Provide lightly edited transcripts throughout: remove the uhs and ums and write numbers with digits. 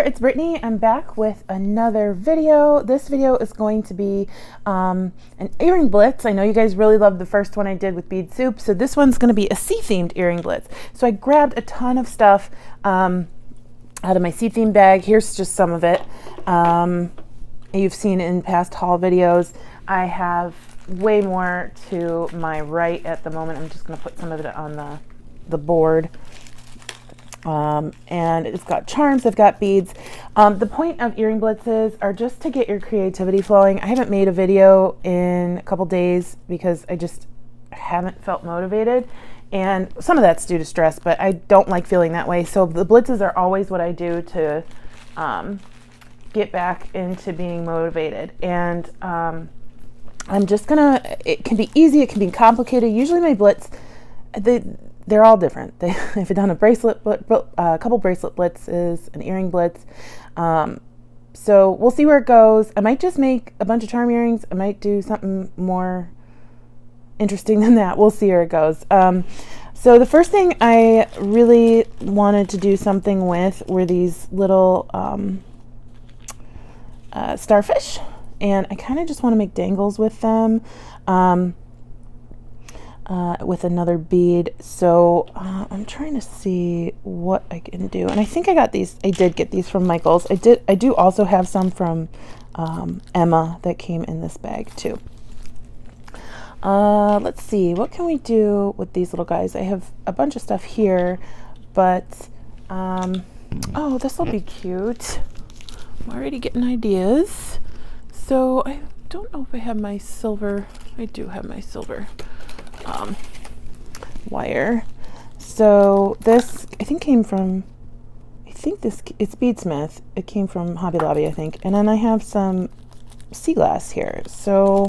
it's Brittany. I'm back with another video. This video is going to be an earring blitz. I know you guys really loved the first one I did with bead soup, so this one's going to be a sea-themed earring blitz. So I grabbed a ton of stuff out of my sea-themed bag. Here's just some of it. You've seen in past haul videos. I have way more to my right at the moment. I'm just going to put some of it on the board. And it's got charms, I've got beads. The point of earring blitzes are just to get your creativity flowing. I haven't made a video in a couple days because I just haven't felt motivated. And some of that's due to stress, but I don't like feeling that way. So the blitzes are always what I do to get back into being motivated. And I'm just gonna, it can be easy, it can be complicated. Usually my blitz, they're all different. I've done a couple bracelet blitzes, an earring blitz. So we'll see where it goes. I might just make a bunch of charm earrings. I might do something more interesting than that. We'll see where it goes. So the first thing I really wanted to do something with were these little starfish. And I kind of just want to make dangles with them. With another bead. So I'm trying to see what I can do. And I think I got these, I did get these from Michael's. I do also have some from Emma that came in this bag too. Let's see, what can we do with these little guys? I have a bunch of stuff here, but oh, this will be cute. I'm already getting ideas. So I don't know if I have my silver. I do have my silver wire. So this I think came from, it's Beadsmith. It came from Hobby Lobby, I think. And then I have some sea glass here. So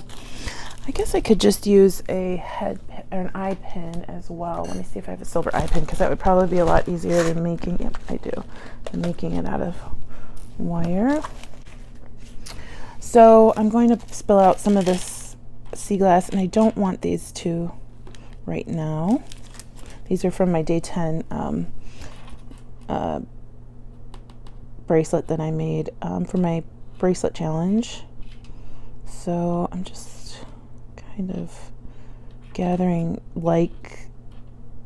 I guess I could just use a head pin, or an eye pin as well. Let me see if I have a silver eye pin, because that would probably be a lot easier than making, yep, I do, than making it out of wire. So I'm going to spill out some of this sea glass, and I don't want these to right now. These are from my day 10 bracelet that I made for my bracelet challenge. So I'm just kind of gathering like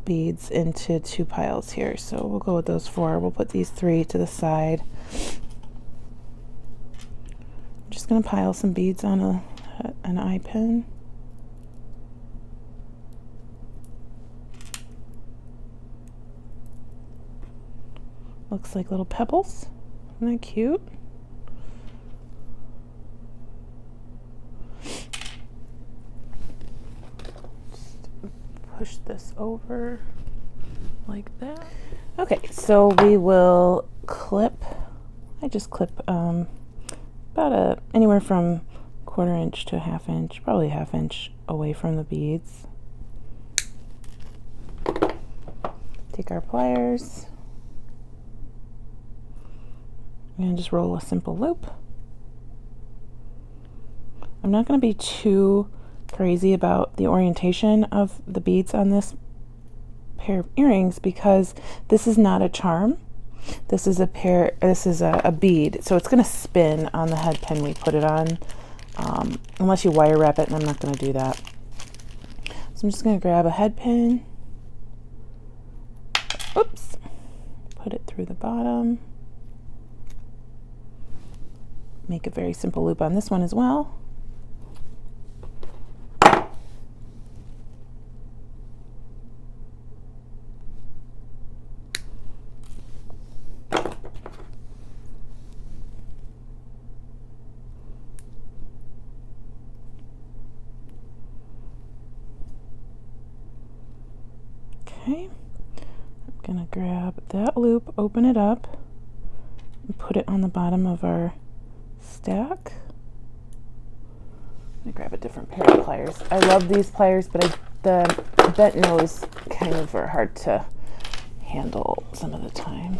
beads into 2 piles here. So we'll go with those 4. We'll put these 3 to the side. I'm just going to pile some beads on an eye pin. Looks like little pebbles. Isn't that cute? Just push this over like that. Okay, so we will clip. I just clip about anywhere from 1/4 inch to 1/2 inch, probably 1/2 inch away from the beads. Take our pliers. And just roll a simple loop. I'm not going to be too crazy about the orientation of the beads on this pair of earrings because this is not a charm. This is a bead, so it's going to spin on the head pin we put it on, unless you wire wrap it, and I'm not going to do that. So I'm just going to grab a head pin. Oops. Put it through the bottom. Make a very simple loop on this one as well. Okay, I'm gonna grab that loop, open it up, and put it on the bottom of our stack. I'm gonna grab a different pair of pliers. I love these pliers, but the bent nose kind of are hard to handle some of the time.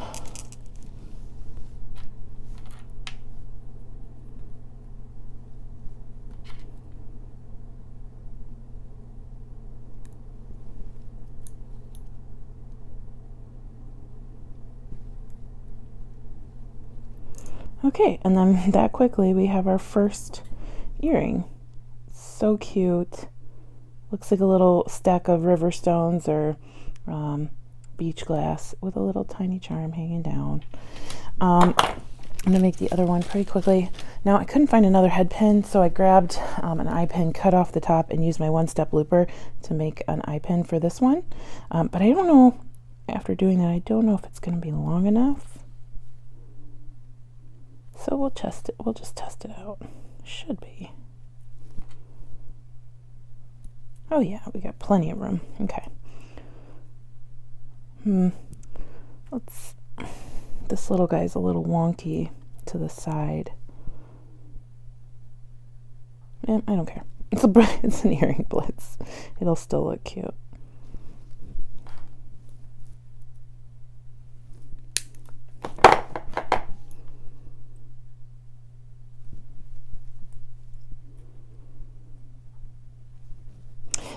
Okay, and then that quickly we have our first earring. So cute. Looks like a little stack of river stones or beach glass with a little tiny charm hanging down. I'm going to make the other one pretty quickly. Now, I couldn't find another head pin, so I grabbed an eye pin, cut off the top, and used my one-step looper to make an eye pin for this one. But I don't know, after doing that, I don't know if it's going to be long enough. So we'll test it. We'll just test it out. Should be. Oh yeah, we got plenty of room. Okay. This little guy's a little wonky to the side. I don't care. It's an earring Blitz. It'll still look cute.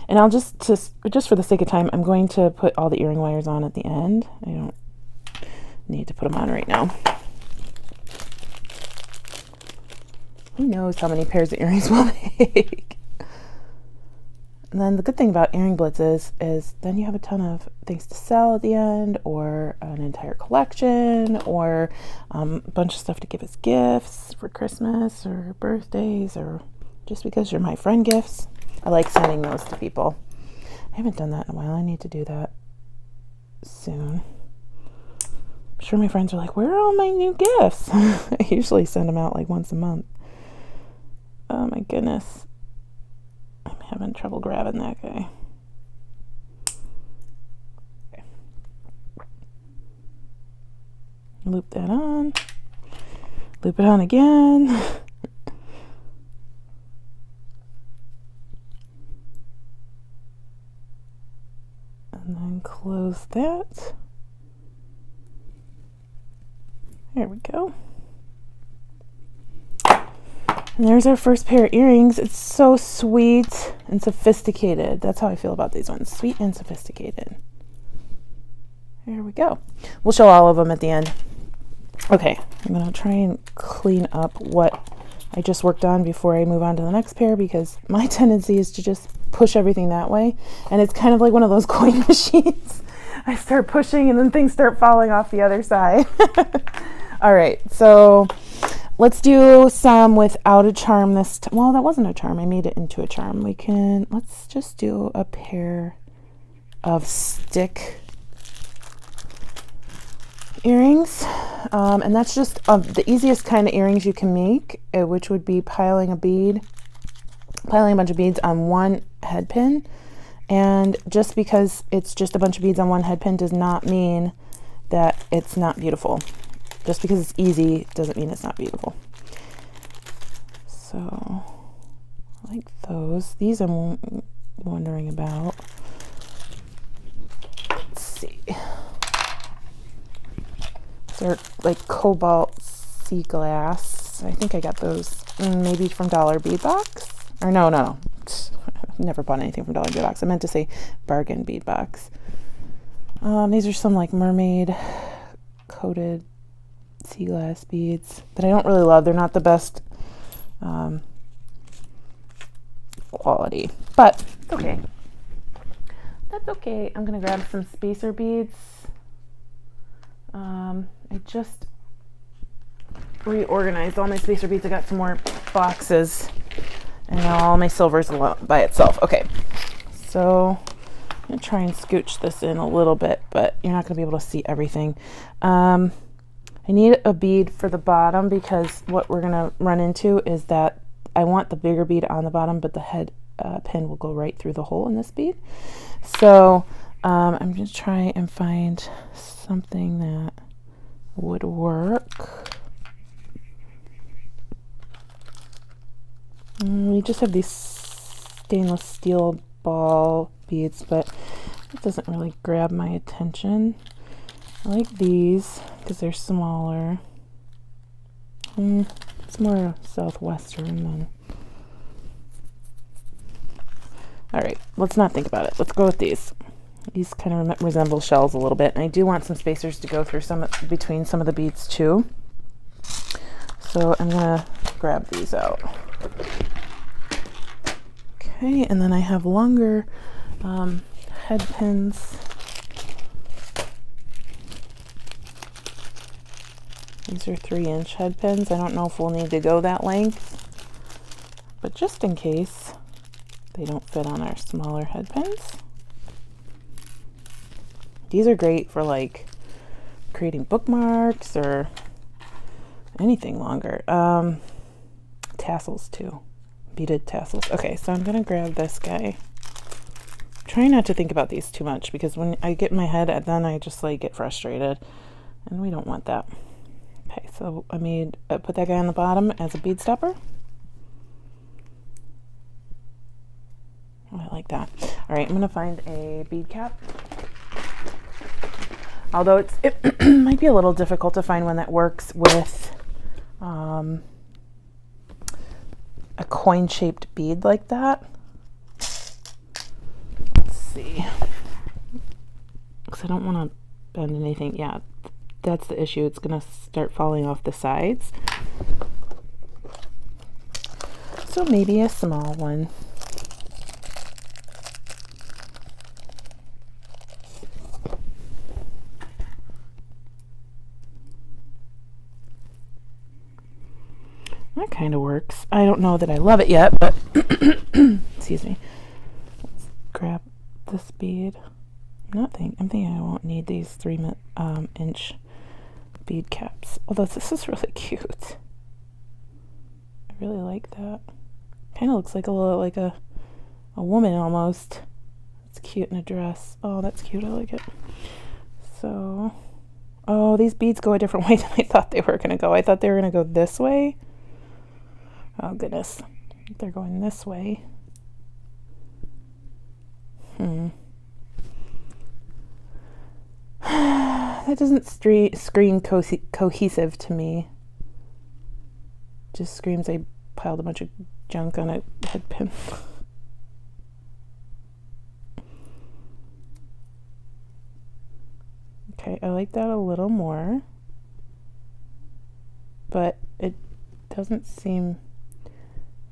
And I'll just for the sake of time, I'm going to put all the earring wires on at the end. I don't need to put them on right now. Who knows how many pairs of earrings we'll make. And then the good thing about earring blitzes is then you have a ton of things to sell at the end, or an entire collection, or a bunch of stuff to give as gifts for Christmas or birthdays, or just because you're my friend gifts. I like sending those to people. I haven't done that in a while. I need to do that soon. I'm sure my friends are like, where are all my new gifts? I usually send them out like once a month. Oh my goodness. I'm having trouble grabbing that guy. Okay. Loop that on. Loop it on again. And then close that. There we go. And there's our first pair of earrings. It's so sweet and sophisticated. That's how I feel about these ones. Sweet and sophisticated. There we go. We'll show all of them at the end. Okay, I'm going to try and clean up what I just worked on before I move on to the next pair, because my tendency is to just push everything that way. And it's kind of like one of those coin machines. I start pushing and then things start falling off the other side. All right, so let's do some without a charm this time. Well, that wasn't a charm. I made it into a charm. Let's just do a pair of stick earrings. And that's just the easiest kind of earrings you can make, which would be piling a bunch of beads on one head pin. And just because it's just a bunch of beads on one head pin does not mean that it's not beautiful. Just because it's easy doesn't mean it's not beautiful. So, like those. These I'm wondering about. Let's see. They're like Cobalt sea glass. I think I got those maybe from Dollar Bead Box. Or no. Never bought anything from Dollar Bead Box. I meant to say Bargain Bead Box. These are some like Mermaid coated sea glass beads that I don't really love. They're not the best quality, but it's okay. That's okay. I'm gonna grab some spacer beads. I just reorganized all my spacer beads. I got some more boxes, and now all my silver's by itself. Okay, so I'm gonna try and scooch this in a little bit, but you're not gonna be able to see everything. I need a bead for the bottom, because what we're gonna run into is that I want the bigger bead on the bottom, but the head pin will go right through the hole in this bead. So I'm gonna try and find something that would work. We just have these stainless steel ball beads, but it doesn't really grab my attention. I like these because they're smaller. It's more southwestern than. All right, let's not think about it. Let's go with these. These kind of resemble shells a little bit, and I do want some spacers to go through between some of the beads too. So I'm gonna grab these out. Okay, and then I have longer head pins. These are 3-inch head pins. I don't know if we'll need to go that length, but just in case they don't fit on our smaller head pins. These are great for like creating bookmarks or anything longer. Tassels too, beaded tassels. Okay, so I'm gonna grab this guy. Try not to think about these too much, because when I get in my head, then I just like get frustrated, and we don't want that. Okay, so I put that guy on the bottom as a bead stopper. Oh, I like that. All right, I'm gonna find a bead cap. Although it might be a little difficult to find one that works with a coin-shaped bead like that. Let's see. Because I don't want to bend anything. Yeah, that's the issue. It's going to start falling off the sides. So maybe a small one. That kind of works. I don't know that I love it yet, but excuse me. Let's grab this bead. I'm thinking I won't need these 3-inch bead caps. Although this is really cute. I really like that. Kind of looks like a woman almost. It's cute in a dress. Oh, that's cute. I like it. So, oh, these beads go a different way than I thought they were going to go. I thought they were going to go this way. Oh goodness, they're going this way. That doesn't scream cohesive to me. Just screams I piled a bunch of junk on a head pin. Okay, I like that a little more, but it doesn't seem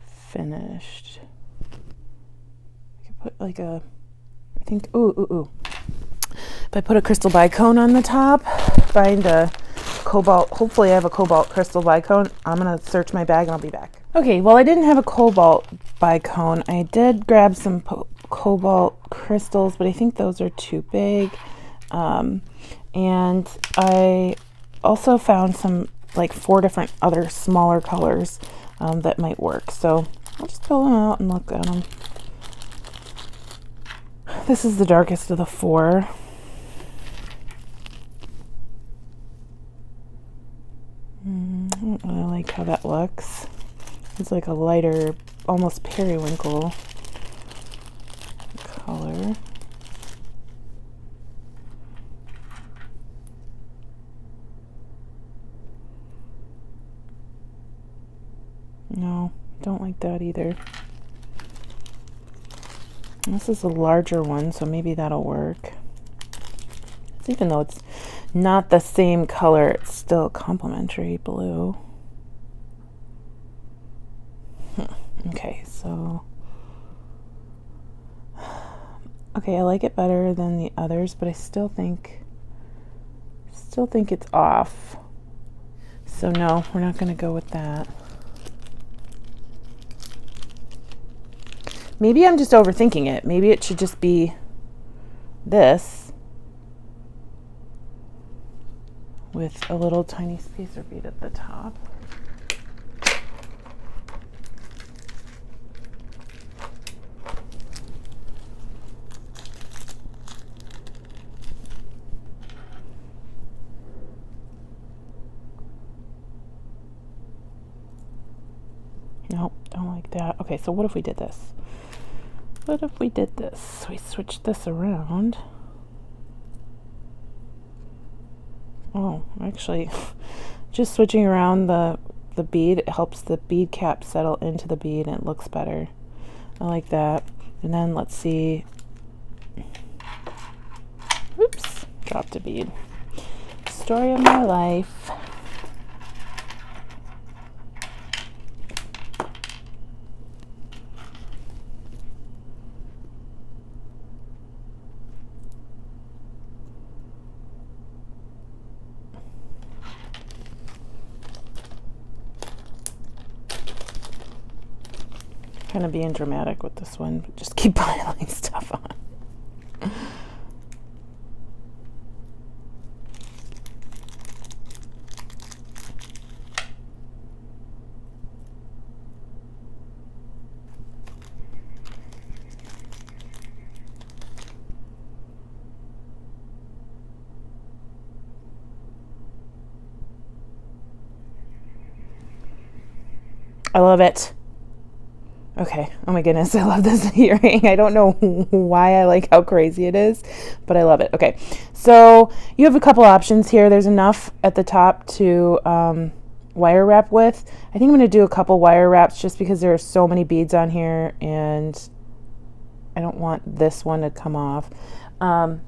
finished. I could put like I think, ooh. If I put a crystal bicone on the top, find a cobalt, hopefully I have a cobalt crystal bicone. I'm gonna search my bag and I'll be back. Okay, well I didn't have a cobalt bicone. I did grab some cobalt crystals, but I think those are too big. And I also found some like 4 different other smaller colors that might work. So I'll just pull them out and look at them. This is the darkest of the 4. I don't really like how that looks. It's like a lighter, almost periwinkle color. No, don't like that either. This is a larger one, so maybe that'll work. Even though it's not the same color, it's still complementary blue. Okay, so okay, I like it better than the others, but I still think it's off. So no, we're not going to go with that. Maybe I'm just overthinking it. Maybe it should just be this with a little tiny spacer bead at the top. Nope, don't like that. Okay, so what if we did this? What if we did this? We switched this around. Oh, actually, just switching around the bead, it helps the bead cap settle into the bead and it looks better. I like that. And then let's see. Oops, dropped a bead. Story of my life. Kind of being dramatic with this one, but just keep piling stuff on. I love it. Okay. Oh my goodness. I love this earring. I don't know why I like how crazy it is, but I love it. Okay. So you have a couple options here. There's enough at the top to wire wrap with. I think I'm going to do a couple wire wraps just because there are so many beads on here and I don't want this one to come off. I'm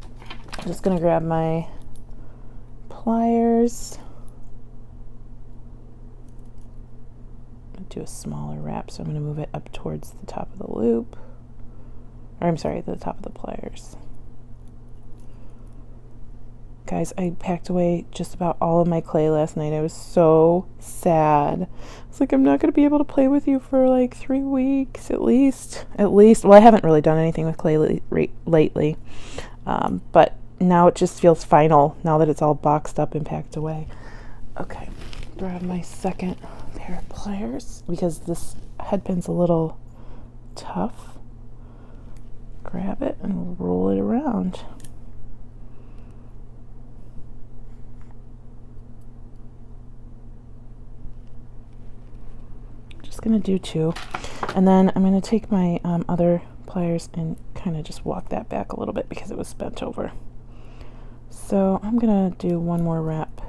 just going to grab my pliers. Do a smaller wrap, so I'm going to move it up towards the top of the loop, or I'm sorry, the top of the pliers. Guys, I packed away just about all of my clay last night. I was so sad. It's like, I'm not going to be able to play with you for like 3 weeks at least. Well, I haven't really done anything with clay lately, but now it just feels final now that it's all boxed up and packed away. Okay, grab my second pair of pliers because this headpin's a little tough. Grab it and roll it around. Just gonna do 2, and then I'm gonna take my other pliers and kind of just walk that back a little bit because it was bent over. So I'm gonna do one more wrap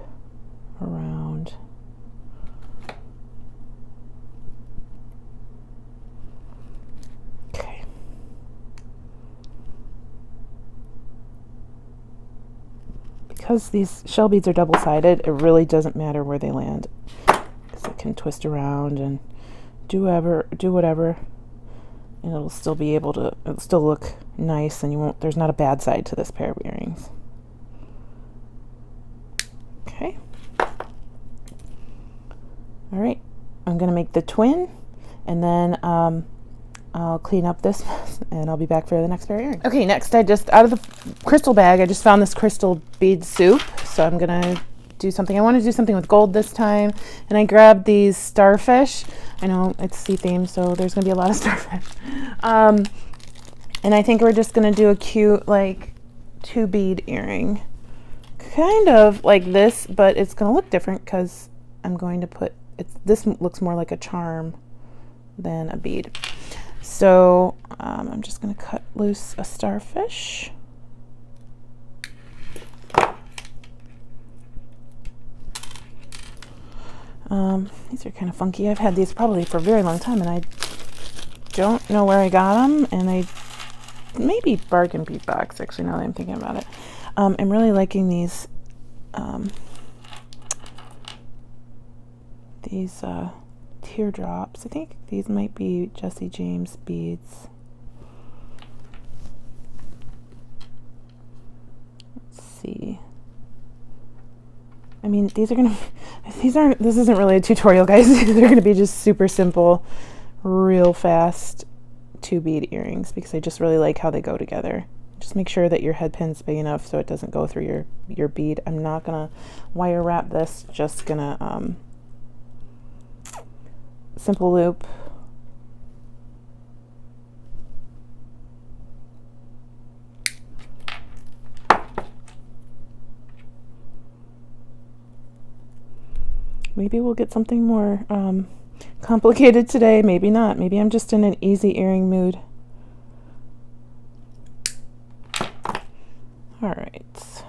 around. Because these shell beads are double-sided, it really doesn't matter where they land, because it can twist around and do whatever, and it'll still look nice, and there's not a bad side to this pair of earrings. Okay. All right, I'm gonna make the twin, and then I'll clean up this mess and I'll be back for the next pair of earrings. Okay, next out of the crystal bag, I just found this crystal bead soup. So I'm gonna do something. I want to do something with gold this time. And I grabbed these Starfish. I know it's sea themed, so there's gonna be a lot of Starfish. And I think we're just gonna do a cute like 2 bead earring. Kind of like this, but it's gonna look different because I'm going to put, this looks more like a charm than a bead. So I'm just going to cut loose a starfish. These are kind of funky. I've had these probably for a very long time, and I don't know where I got them. And I maybe bargain bead box, actually, now that I'm thinking about it. I'm really liking these teardrops. I think these might be Jesse James beads. Let's see. I mean, this isn't really a tutorial, guys. They're going to be just super simple, real fast 2 bead earrings because I just really like how they go together. Just make sure that your head pin's big enough so it doesn't go through your bead. I'm not going to wire wrap this, just going to simple loop. Maybe we'll get something more complicated today. Maybe not. Maybe I'm just in an easy earring mood. All right.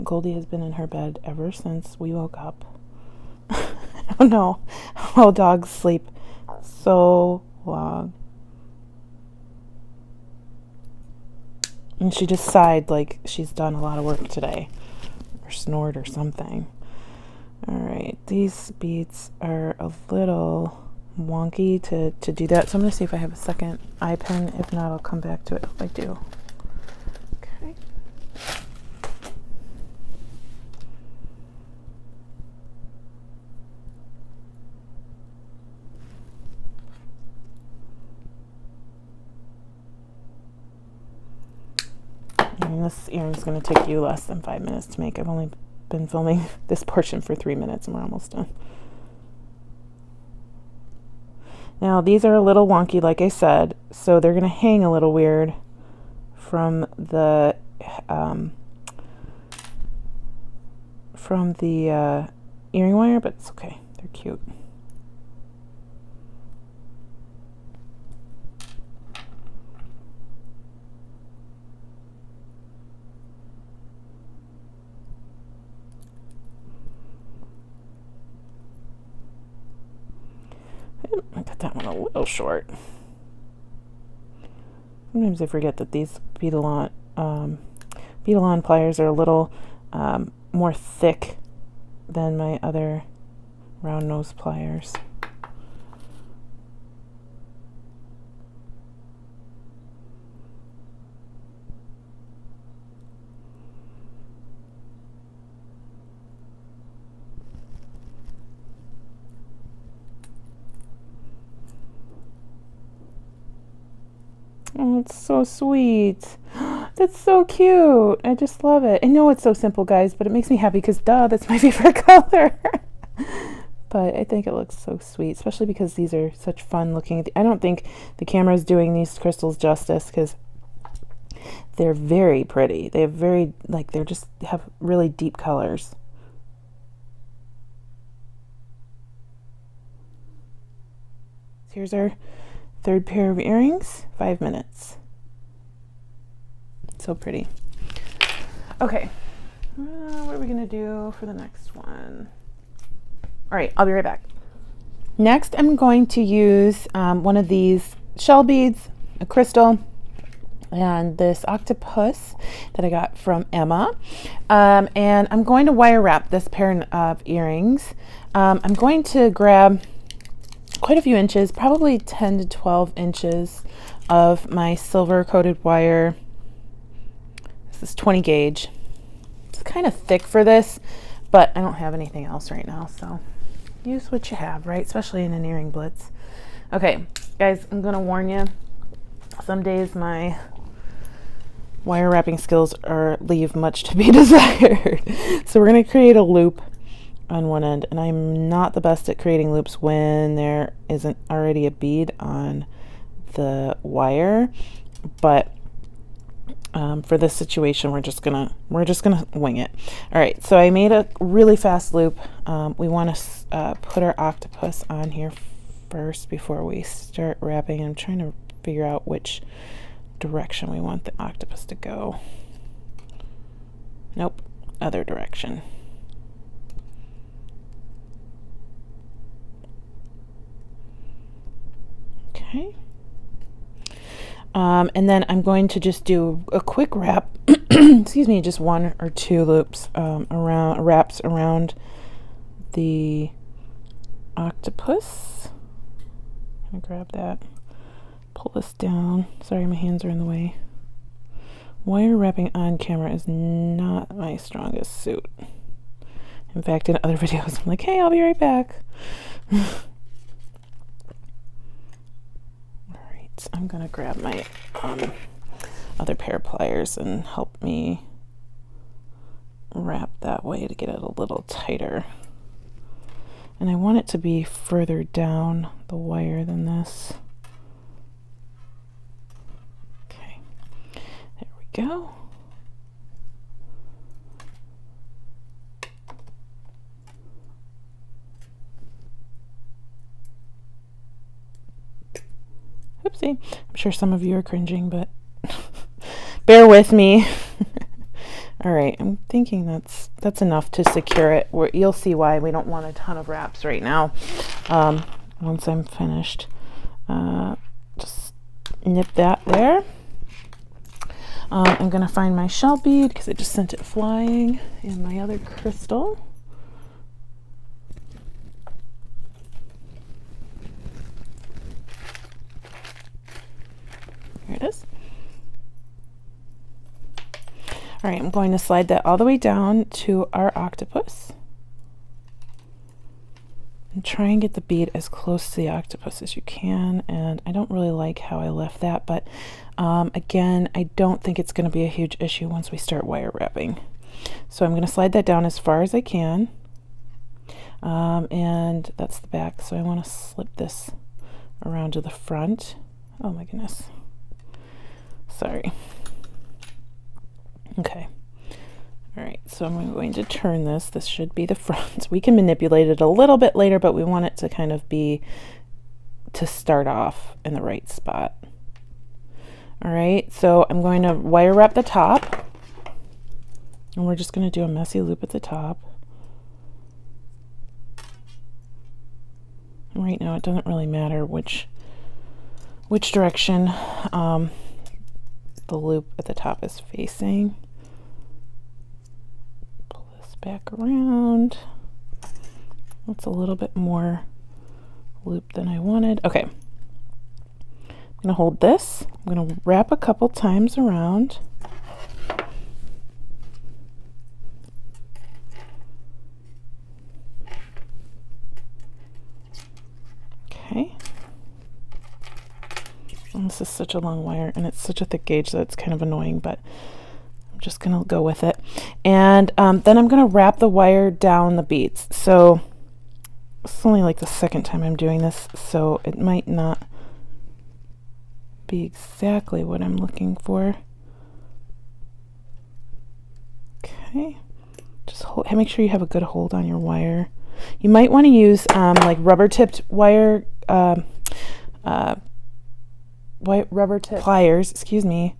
Goldie has been in her bed ever since we woke up. I don't know how dogs sleep so long. And she just sighed like she's done a lot of work today, or snored or something. All right, these beads are a little wonky to do that, so I'm going to see if I have a second eye pin. If not, I'll come back to it if I do. Okay. I mean, this earring's going to take you less than 5 minutes to make. I've only been filming this portion for 3 minutes and we're almost done. Now these are a little wonky, like I said, so they're going to hang a little weird from the earring wire, but it's okay. They're cute. I got that one a little short. Sometimes I forget that these beadle-on pliers are a little more thick than my other round nose pliers. Oh, it's so sweet. That's so cute. I just love it. I know it's so simple, guys, but it makes me happy because, duh, that's my favorite color. But I think it looks so sweet, especially because these are such fun looking. I don't think the camera is doing these crystals justice because they're very pretty. They have very, like, they're just have really deep colors. So here's our third pair of earrings, 5 minutes. So pretty. Okay, what are we gonna do for the next one? All right, I'll be right back. Next, I'm going to use one of these shell beads, a crystal, and this octopus that I got from Emma. And I'm going to wire wrap this pair of earrings. I'm going to grab quite a few inches, probably 10 to 12 inches of my silver coated wire. This is 20 gauge. It's kind of thick for this, but I don't have anything else right now, so use what you have, right? Especially in an earring blitz. Okay, guys, I'm gonna warn you, some days my wire wrapping skills leave much to be desired. So we're gonna create a loop on one end, and I'm not the best at creating loops when there isn't already a bead on the wire, but for this situation we're just gonna wing it. All right, so I made a really fast loop. We want to put our octopus on here first before we start wrapping. I'm trying to figure out which direction we want the octopus to go. Nope, other direction. Okay. And then I'm going to just do a quick wrap, excuse me, just 1 or 2 loops wraps around the octopus. I'm gonna grab that, pull this down. Sorry, my hands are in the way. Wire wrapping on camera is not my strongest suit. In fact, in other videos, I'm like, hey, I'll be right back. I'm gonna grab my other pair of pliers and help me wrap that way to get it a little tighter. And I want it to be further down the wire than this. Okay, there we go. Oopsie. I'm sure some of you are cringing, but bear with me. All right, I'm thinking that's enough to secure it. You'll see why we don't want a ton of wraps right now. Once I'm finished, just nip that there. I'm gonna find my shell bead because I just sent it flying, and my other crystal. Here it is. All right, I'm going to slide that all the way down to our octopus. And try and get the bead as close to the octopus as you can. And I don't really like how I left that, but again, I don't think it's going to be a huge issue once we start wire wrapping. So I'm going to slide that down as far as I can. And that's the back, so I want to slip this around to the front. Oh my goodness. Sorry. Okay. All right, so I'm going to turn this. This should be the front. We can manipulate it a little bit later, but we want it to kind of be, to start off in the right spot. All right, so I'm going to wire wrap the top, and we're just going to do a messy loop at the top. And right now it doesn't really matter which direction the loop at the top is facing. Back around. That's a little bit more loop than I wanted. Okay. I'm going to hold this. I'm going to wrap a couple times around. Okay. And this is such a long wire and it's such a thick gauge that it's kind of annoying, but I'm just gonna go with it. And then I'm gonna wrap the wire down the beads. So it's only like the second time I'm doing this, so it might not be exactly what I'm looking for. Okay, just hold, make sure you have a good hold on your wire. You might want to use like rubber tipped wire, rubber tip pliers, excuse me.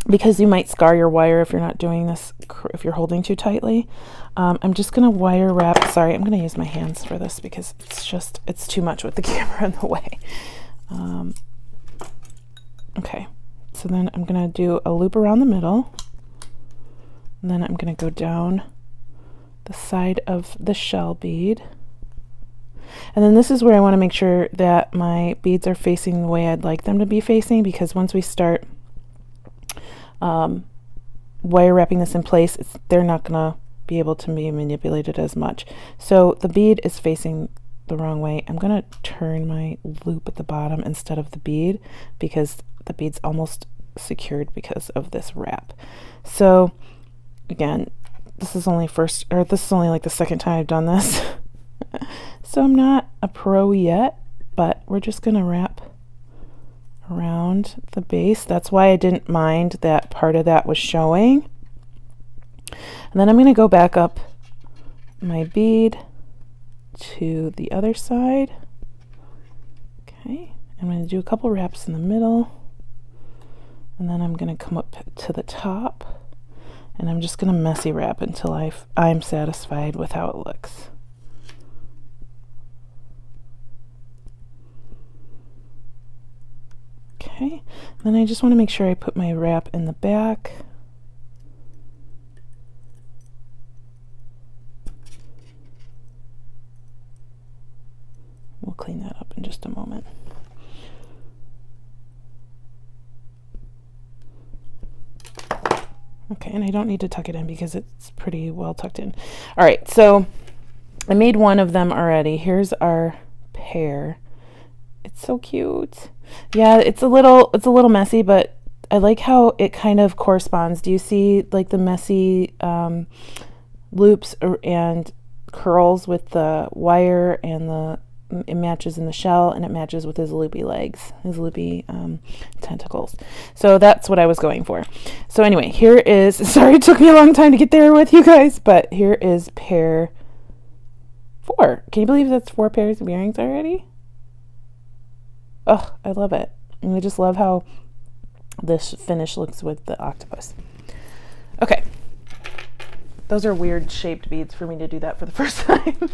Because you might scar your wire if you're not doing this, if you're holding too tightly. I'm just going to wire wrap. Sorry, I'm going to use my hands for this because it's too much with the camera in the way. Okay, so then I'm going to do a loop around the middle. And then I'm going to go down the side of the shell bead. And then this is where I want to make sure that my beads are facing the way I'd like them to be facing, because once we start wire wrapping this in place, they're not going to be able to be manipulated as much. So the bead is facing the wrong way. I'm going to turn my loop at the bottom instead of the bead because the bead's almost secured because of this wrap. So again, this is only like the second time I've done this. So I'm not a pro yet, but we're just going to wrap around the base. That's why I didn't mind that part of that was showing. And then I'm going to go back up my bead to the other side. Okay, I'm going to do a couple wraps in the middle, and then I'm going to come up to the top, and I'm just going to messy wrap until I'm satisfied with how it looks. Okay, then I just want to make sure I put my wrap in the back. We'll clean that up in just a moment. Okay, and I don't need to tuck it in because it's pretty well tucked in. All right, so I made one of them already. Here's our pair. It's so cute. Yeah, it's a little messy, but I like how it kind of corresponds. Do you see like the messy loops and curls with the wire, and it matches in the shell, and it matches with his loopy legs, his loopy tentacles. So that's what I was going for. So anyway, here is, sorry it took me a long time to get there with you guys, but here is pair 4. Can you believe that's 4 pairs of earrings already? Oh, I love it. And I just love how this finish looks with the octopus. Okay. Those are weird shaped beads for me to do that for the first time.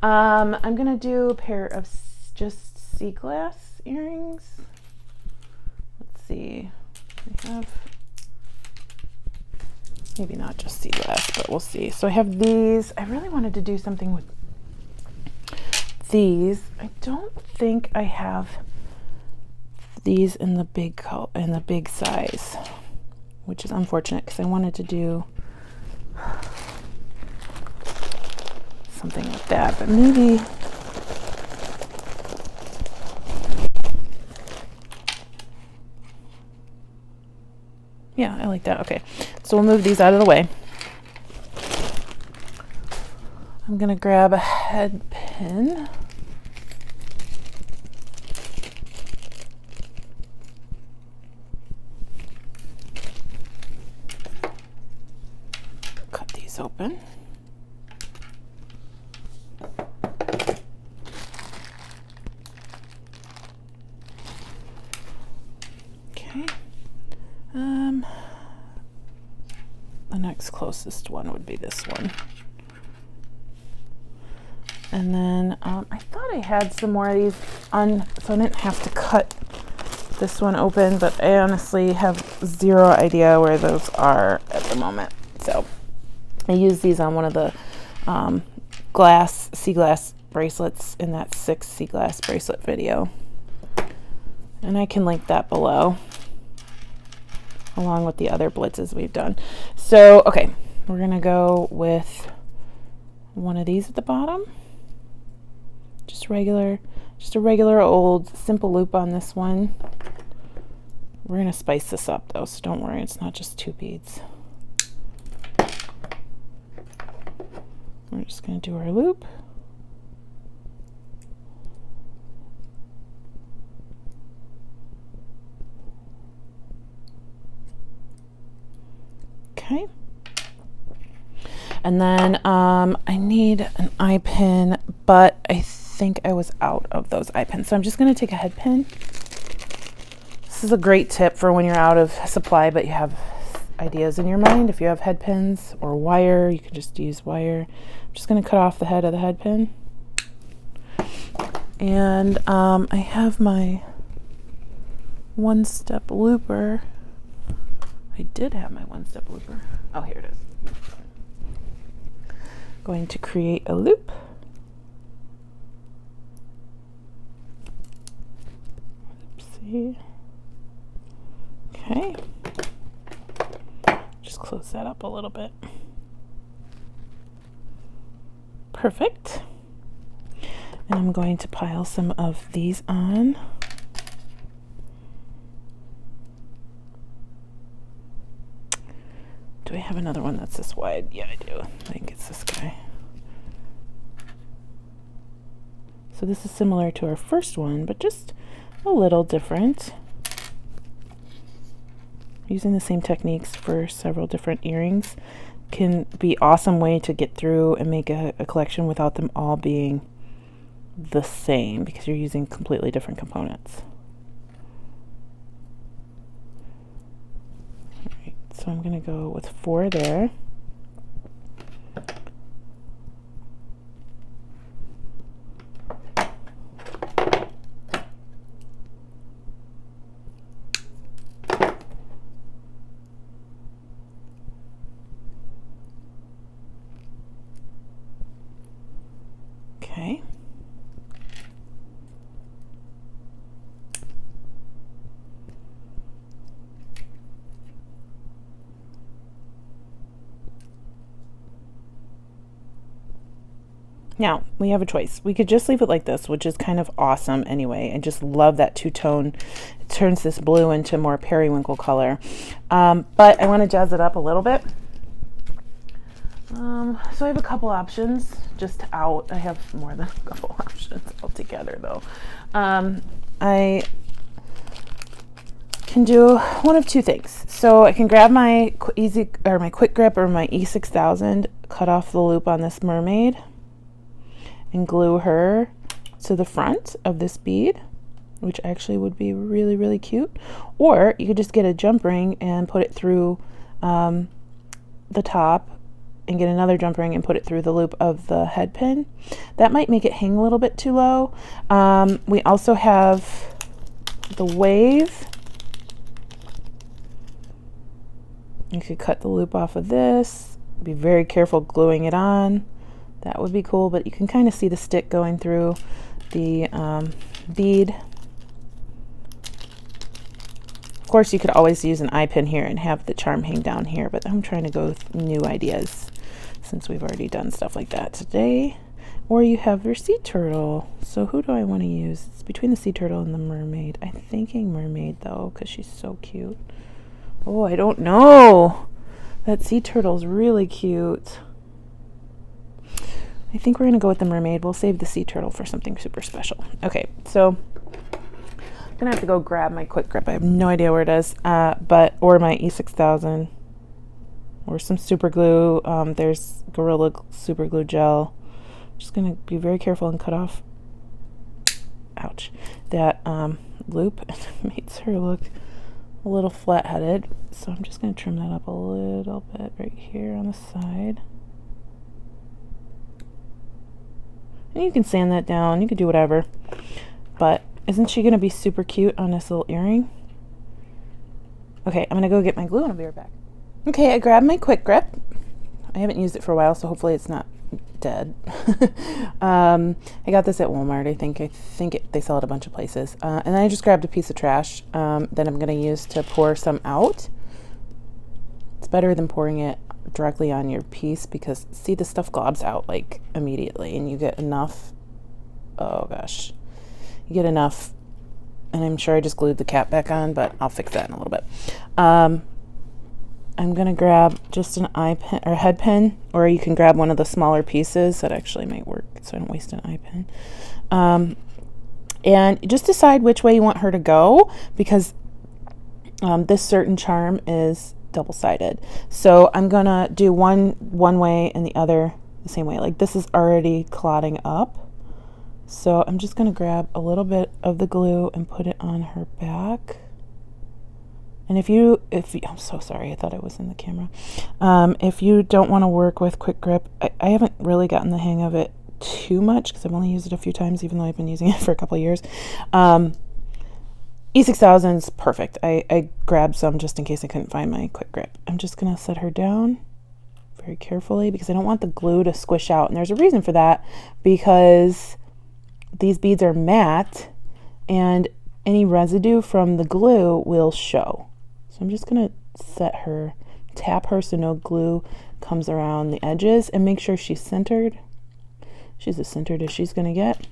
I'm going to do a pair of just sea glass earrings. Let's see. I have, maybe not just sea glass, but we'll see. So I have these. I really wanted to do something with these. I don't think I have these in the big size, which is unfortunate because I wanted to do something like that, but maybe, yeah, I like that. Okay, so we'll move these out of the way. I'm gonna grab a head pin. Cut these open. Okay. The next closest one would be this one. And then I thought I had some more of these on, so I didn't have to cut this one open, but I honestly have zero idea where those are at the moment. So I used these on one of the sea glass bracelets in that 6 sea glass bracelet video. And I can link that below, along with the other blitzes we've done. So, okay, we're gonna go with one of these at the bottom. Just a regular old simple loop on this one. We're gonna spice this up though, so don't worry, it's not just 2 beads. We're just gonna do our loop. Okay. And then I need an eye pin, but I think I was out of those eye pins. So I'm just going to take a head pin. This is a great tip for when you're out of supply, but you have ideas in your mind. If you have head pins or wire, you can just use wire. I'm just going to cut off the head of the head pin. And I have my 1-step looper. I did have my 1-step looper. Oh, here it is. Going to create a loop. Oopsie. Okay. Just close that up a little bit. Perfect. And I'm going to pile some of these on. Do I have another one that's this wide? Yeah, I do. I think it's this guy. So this is similar to our first one, but just a little different. Using the same techniques for several different earrings can be an awesome way to get through and make a collection without them all being the same, because you're using completely different components. So I'm going to go with 4 there. Okay. Now, we have a choice. We could just leave it like this, which is kind of awesome anyway, and just love that two-tone. It turns this blue into more periwinkle color. But I want to jazz it up a little bit. So I have a couple options just out. I have more than a couple options altogether, though. I can do one of 2 things. So I can grab my quick grip or my E6000, cut off the loop on this mermaid, and glue her to the front of this bead, which actually would be really, really cute. Or you could just get a jump ring and put it through the top, and get another jump ring and put it through the loop of the head pin. That might make it hang a little bit too low. We also have the wave. You could cut the loop off of this. Be very careful gluing it on. That would be cool, but you can kind of see the stick going through the bead. Of course, you could always use an eye pin here and have the charm hang down here, but I'm trying to go with new ideas since we've already done stuff like that today. Or you have your sea turtle. So who do I want to use? It's between the sea turtle and the mermaid. I'm thinking mermaid though, because she's so cute. Oh, I don't know. That sea turtle's really cute. I think we're going to go with the mermaid. We'll save the sea turtle for something super special. Okay, so I'm going to have to go grab my quick grip. I have no idea where it is, or my E6000 or some super glue. There's Gorilla super glue gel. Just going to be very careful and cut off, ouch, that loop. It makes her look a little flat-headed. So I'm just going to trim that up a little bit right here on the side. And you can sand that down. You can do whatever. But isn't she going to be super cute on this little earring? Okay, I'm going to go get my glue and I'll be right back. Okay, I grabbed my quick grip. I haven't used it for a while, so hopefully it's not dead. I got this at Walmart, I think they sell it a bunch of places. And then I just grabbed a piece of trash that I'm going to use to pour some out. It's better than pouring it directly on your piece because, see, the stuff globs out like immediately and you get enough. Oh gosh, you get enough. And I'm sure I just glued the cap back on, but I'll fix that in a little bit. I'm going to grab just an eye pen or head pen, or you can grab one of the smaller pieces. That actually might work so I don't waste an eye pen. And just decide which way you want her to go because this certain charm is double-sided. So I'm going to do one way and the other the same way. Like this is already clotting up. So I'm just going to grab a little bit of the glue and put it on her back. And if you, I'm so sorry, I thought I was in the camera. If you don't want to work with quick grip, I haven't really gotten the hang of it too much because I've only used it a few times, even though I've been using it for a couple of years. E6000 is perfect. I grabbed some just in case I couldn't find my quick grip. I'm just going to set her down very carefully because I don't want the glue to squish out. And there's a reason for that because these beads are matte and any residue from the glue will show. So I'm just going to tap her so no glue comes around the edges and make sure she's centered. She's as centered as she's going to get.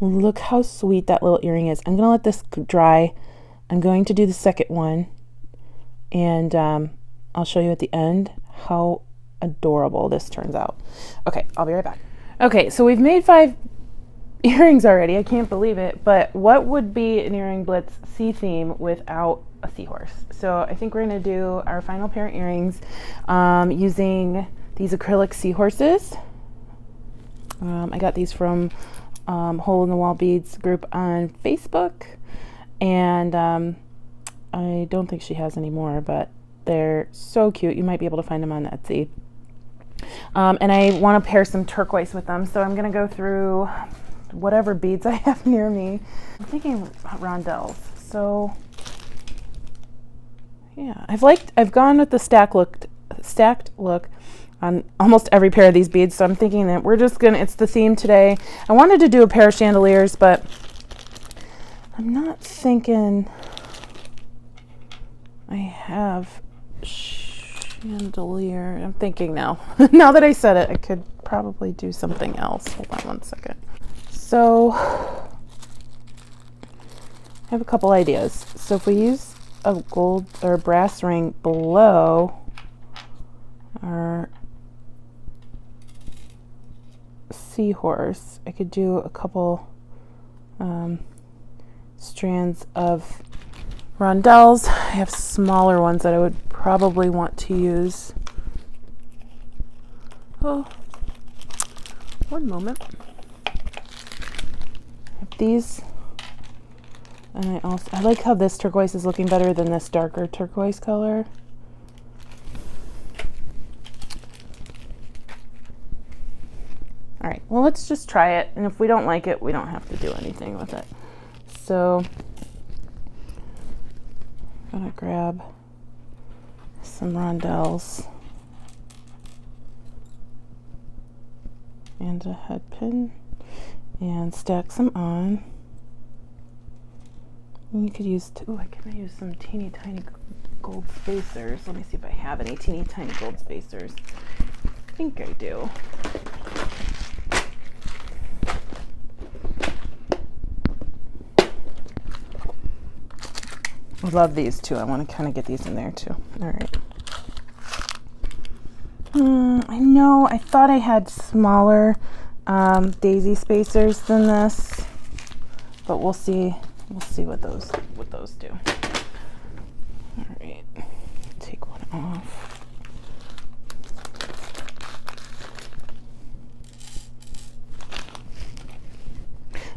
Look how sweet that little earring is. I'm going to let this dry. I'm going to do the second one and I'll show you at the end how adorable this turns out. Okay, I'll be right back. Okay, so we've made 5 earrings already. I can't believe it, but what would be an Earring Blitz sea theme without a seahorse? So I think we're going to do our final pair of earrings using these acrylic seahorses. I got these from Hole in the Wall Beads group on Facebook, and I don't think she has any more, but they're so cute. You might be able to find them on Etsy. And I want to pair some turquoise with them, so I'm going to go through whatever beads I have near me. I'm thinking rondelles. So yeah, I've gone with the stacked look on almost every pair of these beads. So I'm thinking that it's the theme today. I wanted to do a pair of chandeliers, but I'm not thinking I have chandelier. I'm thinking now. Now that I said it, I could probably do something else. Hold on one second. So I have a couple ideas. So if we use a gold or brass ring below our seahorse, I could do a couple strands of rondelles. I have smaller ones that I would probably want to use. Oh, one moment. These, and I like how this turquoise is looking better than this darker turquoise color. All right, well, let's just try it, and if we don't like it, we don't have to do anything with it. So I'm gonna grab some rondelles and a head pin and stack some on. And you could use, I can use some teeny tiny gold spacers. Let me see if I have any teeny tiny gold spacers. I think I do. Love these too. I want to kind of get these in there too. All right. I know I thought I had smaller daisy spacers than this, but we'll see. We'll see what those do. All right. Take one off.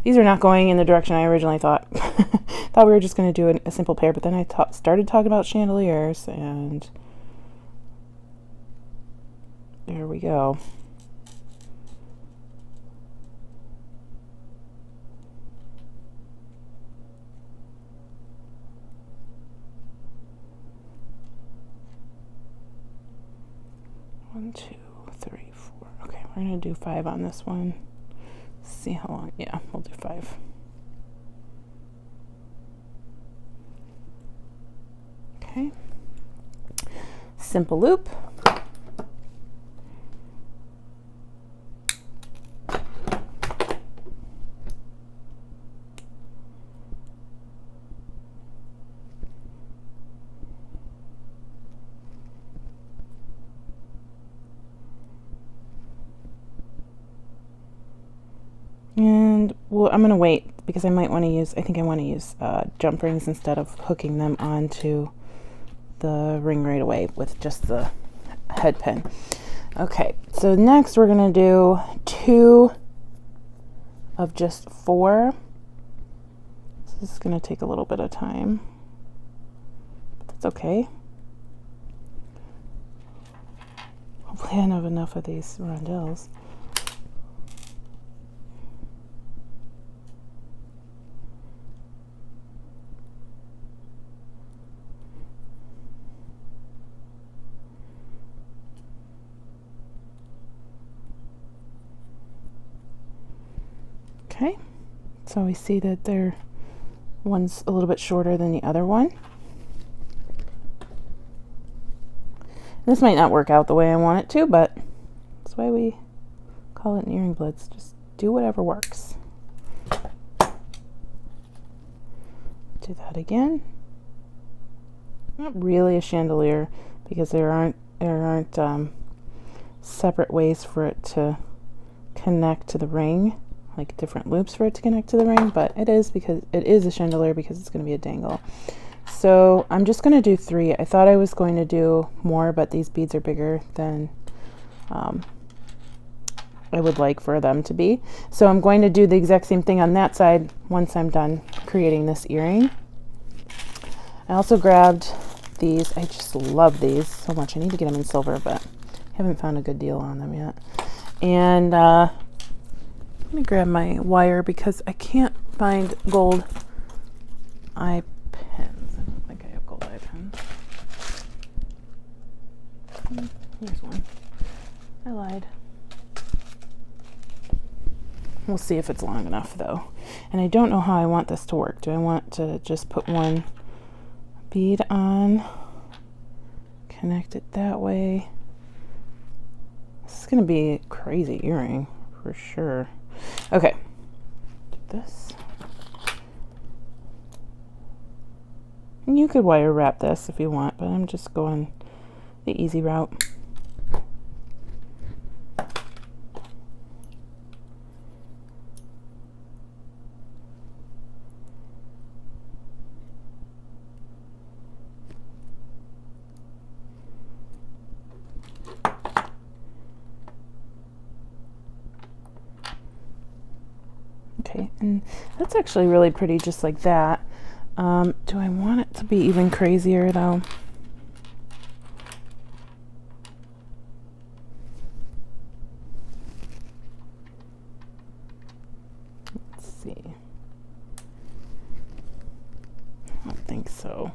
These are not going in the direction I originally thought. Thought we were just going to do a simple pair, but then I started talking about chandeliers, and there we go. One, two, three, four. Okay, we're going to do 5 on this one. See how long. Yeah, we'll do 5. Okay. Simple loop. And well, I'm going to wait because I might want to use, I think I want to use jump rings instead of hooking them onto the ring right away with just the head pin. Okay, so next we're going to do 2 of just 4. This is going to take a little bit of time, but that's okay. Hopefully I have enough of these rondelles. Okay, so we see that one's a little bit shorter than the other one. This might not work out the way I want it to, but that's why we call it an earring blitz. Just do whatever works. Do that again. Not really a chandelier because there aren't separate ways for it to connect to the ring, like different loops for it to connect to the ring, but it is because it is a chandelier because it's going to be a dangle. So I'm just going to do 3. I thought I was going to do more, but these beads are bigger than I would like for them to be. So I'm going to do the exact same thing on that side once I'm done creating this earring. I also grabbed these. I just love these so much. I need to get them in silver, but I haven't found a good deal on them yet. And let me grab my wire because I can't find gold eye pins. I don't think I have gold eye pins. Here's one. I lied. We'll see if it's long enough though. And I don't know how I want this to work. Do I want to just put one bead on, connect it that way? This is going to be a crazy earring for sure. Okay, do this. And you could wire wrap this if you want, but I'm just going the easy route. Okay, and that's actually really pretty just like that. Do I want it to be even crazier though? Let's see. I don't think so.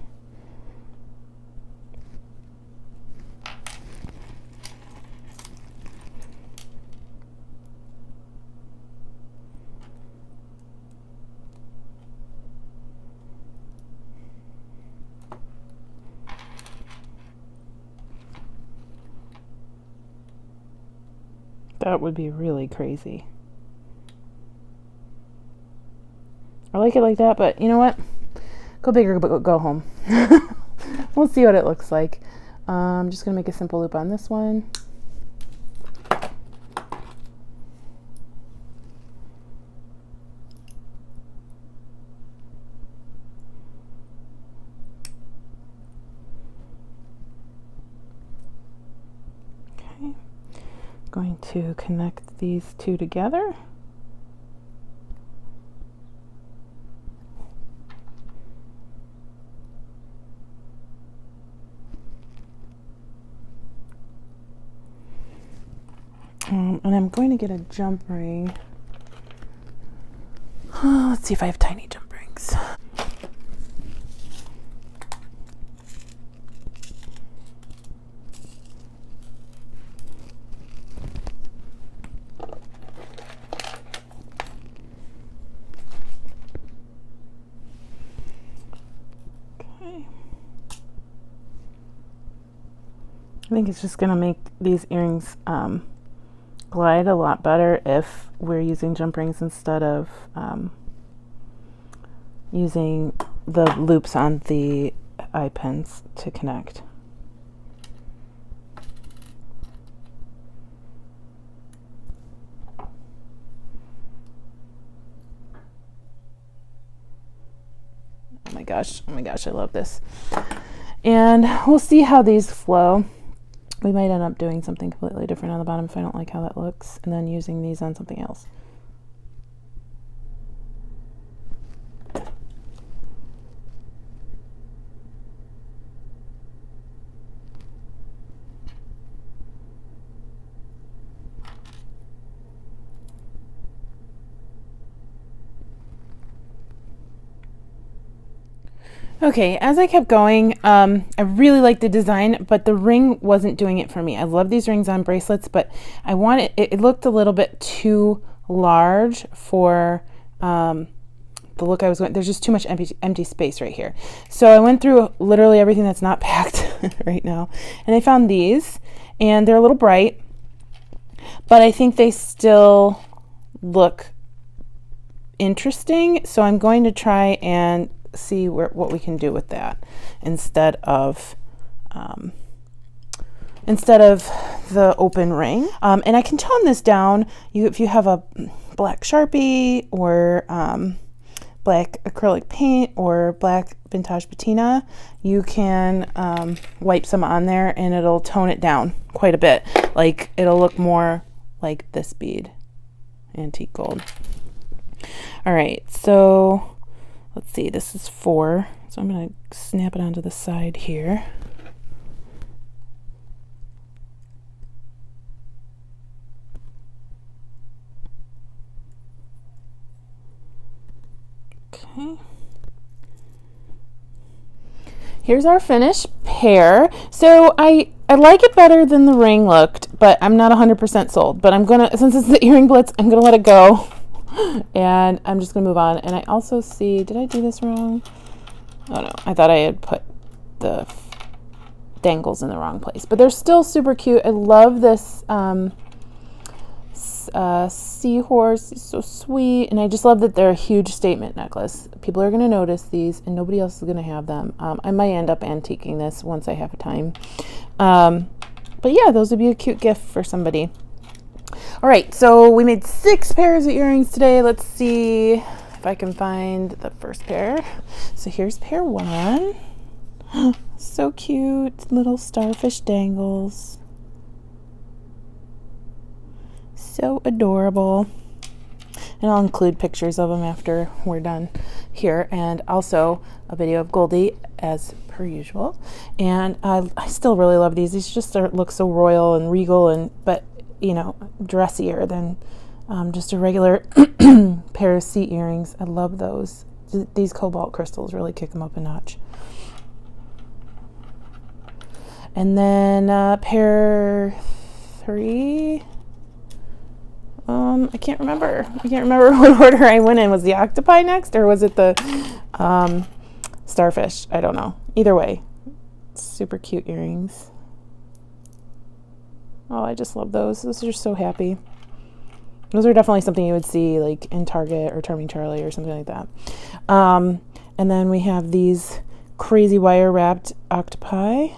That would be really crazy. I like it like that, but you know what? Go big or go home. We'll see what it looks like. I'm just gonna make a simple loop on this one. Okay, going to connect these two together. And I'm going to get a jump ring. Let's see if I have tiny jump rings. Okay. I think it's just going to make these earrings glide a lot better if we're using jump rings instead of using the loops on the eye pins to connect. Oh my gosh, I love this. And we'll see how these flow. We might end up doing something completely different on the bottom if I don't like how that looks, and then using these on something else. Okay, as I kept going, I really liked the design, but the ring wasn't doing it for me. I love these rings on bracelets, but I wanted it looked a little bit too large for the look I was going. There's just too much empty space right here. So I went through literally everything that's not packed right now, and I found these, and they're a little bright, but I think they still look interesting. So I'm going to try and see what we can do with that instead of the open ring. And I can tone this down. If you have a black Sharpie or black acrylic paint or black vintage patina, you can wipe some on there and it'll tone it down quite a bit. Like it'll look more like this bead, antique gold. All right, so let's see, this is 4, so I'm going to snap it onto the side here. Okay. Here's our finished pair. So I like it better than the ring looked, but I'm not 100% sold. But I'm going to, since it's the earring blitz, I'm going to let it go. And I'm just going to move on. And I also see, did I do this wrong? Oh no, I thought I had put the dangles in the wrong place. But they're still super cute. I love this Seahorse. It's so sweet. And I just love that they're a huge statement necklace. People are going to notice these and nobody else is going to have them. I might end up antiquing this once I have time. But yeah, those would be a cute gift for somebody. All right, so we made 6 pairs of earrings today. Let's see if I can find the first pair. So here's pair 1. So cute, little starfish dangles. So adorable. And I'll include pictures of them after we're done here, and also a video of Goldie as per usual. And I still really love these. These just look so royal and regal, but you know, dressier than just a regular pair of sea earrings. I love those. These cobalt crystals really kick them up a notch. And then pair 3. I can't remember what order I went in. Was the octopi next, or was it the starfish? I don't know. Either way, super cute earrings. Oh, I just love those. Those are so happy. Those are definitely something you would see like in Target or Charming Charlie or something like that. And then we have these crazy wire wrapped octopi.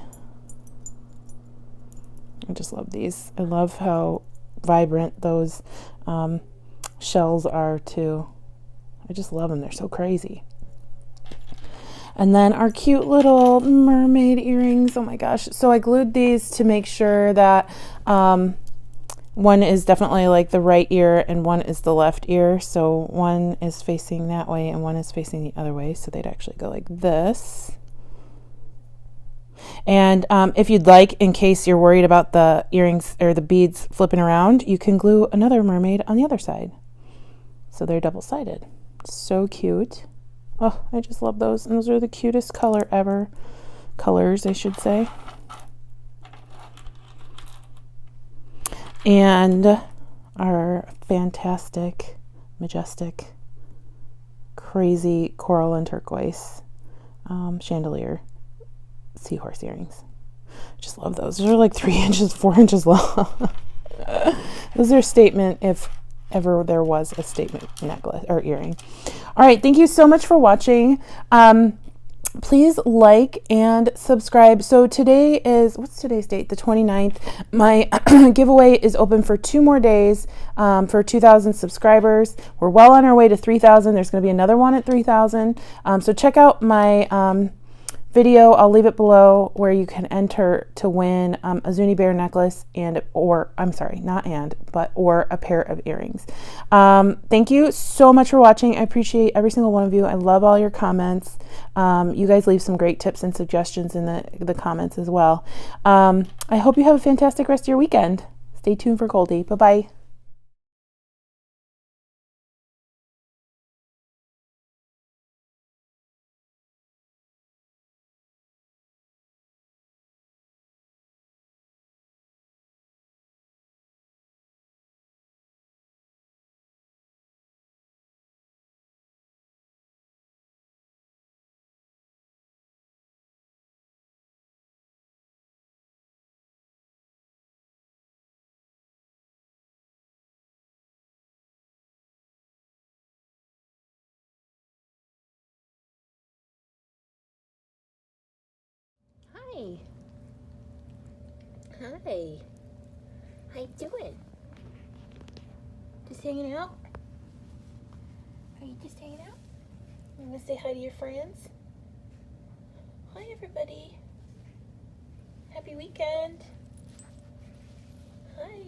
I just love these. I love how vibrant those shells are too. I just love them. They're so crazy. And then our cute little mermaid earrings. Oh my gosh. So I glued these to make sure that one is definitely like the right ear and one is the left ear. So one is facing that way and one is facing the other way. So they'd actually go like this. And if you'd like, in case you're worried about the earrings or the beads flipping around, you can glue another mermaid on the other side. So they're double-sided. So cute. Oh, I just love those. And those are the cutest colors, I should say. And our fantastic, majestic, crazy coral and turquoise chandelier seahorse earrings. Just love those. Those are like 3 inches, 4 inches long. Those are a statement if ever there was a statement necklace or earring. All right, thank you so much for watching. Please like and subscribe. So today is, what's today's date? The 29th. My giveaway is open for 2 more days for 2,000 subscribers. We're well on our way to 3,000. There's going to be another one at 3,000. So check out my video. I'll leave it below where you can enter to win a Zuni bear necklace or a pair of earrings. Thank you so much for watching. I appreciate every single one of you. I love all your comments. You guys leave some great tips and suggestions in the comments as well. I hope you have a fantastic rest of your weekend. Stay tuned for Goldie. Bye-bye. Hi. Hi. How you doing? Just hanging out? Are you just hanging out? You want to say hi to your friends? Hi, everybody. Happy weekend. Hi.